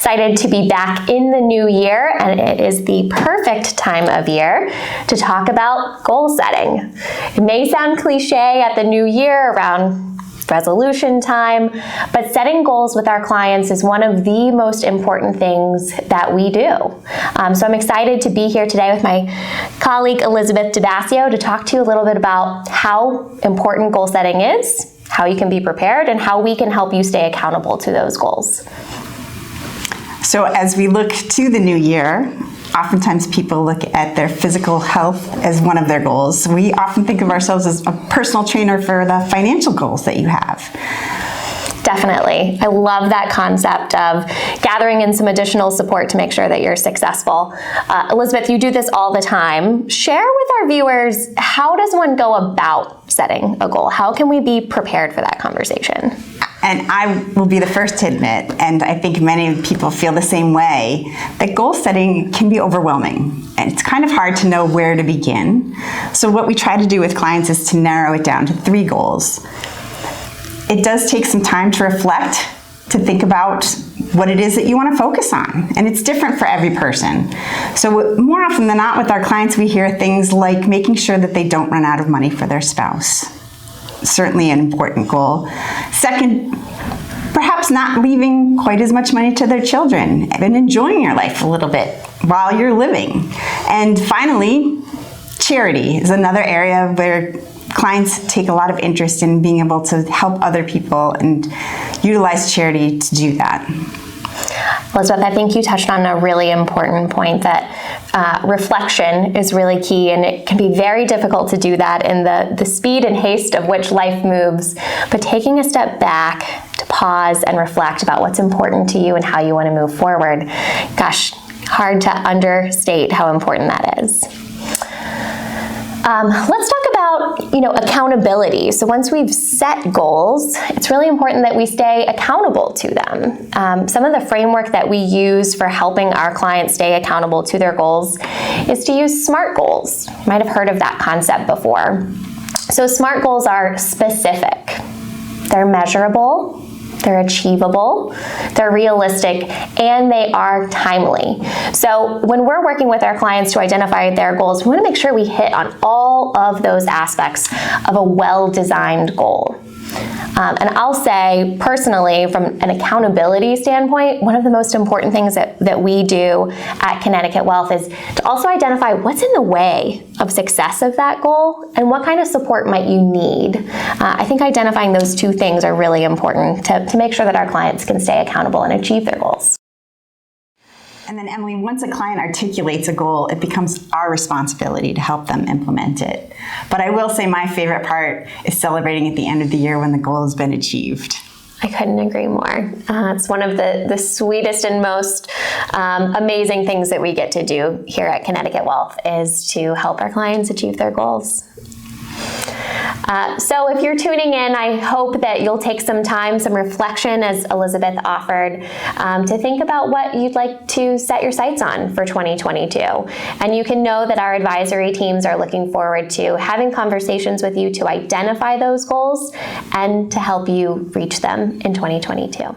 Excited to be back in the new year, and it is the perfect time of year to talk about goal setting. It may sound cliche at the new year around resolution time, but setting goals with our clients is one of the most important things that we do. So I'm excited to be here today with my colleague Elizabeth DeBassio to talk to you a little bit about how important goal setting is, how you can be prepared, and how we can help you stay accountable to those goals. So as we look to the new year, oftentimes people look at their physical health as one of their goals. We often think of ourselves as a personal trainer for the financial goals that you have. Definitely. I love that concept of gathering in some additional support to make sure that you're successful. Elizabeth, you do this all the time. Share with our viewers, how does one go about setting a goal? How can we be prepared for that conversation? And I will be the first to admit, and I think many people feel the same way, that goal setting can be overwhelming. And it's kind of hard to know where to begin. So what we try to do with clients is to narrow it down to 3 goals. It does take some time to reflect, to think about what it is that you want to focus on. And it's different for every person. So more often than not with our clients, we hear things like making sure that they don't run out of money for their spouse. Certainly an important goal. Second, perhaps not leaving quite as much money to their children and enjoying your life a little bit while you're living. And finally, charity is another area where clients take a lot of interest in being able to help other people and utilize charity to do that. Elizabeth, I think you touched on a really important point that reflection is really key, and it can be very difficult to do that in the speed and haste of which life moves, but taking a step back to pause and reflect about what's important to you and how you want to move forward. Gosh, hard to understate how important that is. Let's talk about, accountability. So once we've set goals, it's really important that we stay accountable to them. Some of the framework that we use for helping our clients stay accountable to their goals is to use SMART goals. You might have heard of that concept before. So SMART goals are specific, they're measurable, they're achievable, they're realistic, and they are timely. So when we're working with our clients to identify their goals, we want to make sure we hit on all of those aspects of a well-designed goal. And I'll say, personally, from an accountability standpoint, one of the most important things that we do at Connecticut Wealth is to also identify what's in the way of success of that goal and what kind of support might you need. I think identifying those 2 things are really important to make sure that our clients can stay accountable and achieve their goals. And then, Emily, once a client articulates a goal, it becomes our responsibility to help them implement it. But I will say my favorite part is celebrating at the end of the year when the goal has been achieved. I couldn't agree more. It's one of the sweetest and most amazing things that we get to do here at Connecticut Wealth is to help our clients achieve their goals. So if you're tuning in, I hope that you'll take some time, some reflection, as Elizabeth offered, to think about what you'd like to set your sights on for 2022. And you can know that our advisory teams are looking forward to having conversations with you to identify those goals and to help you reach them in 2022.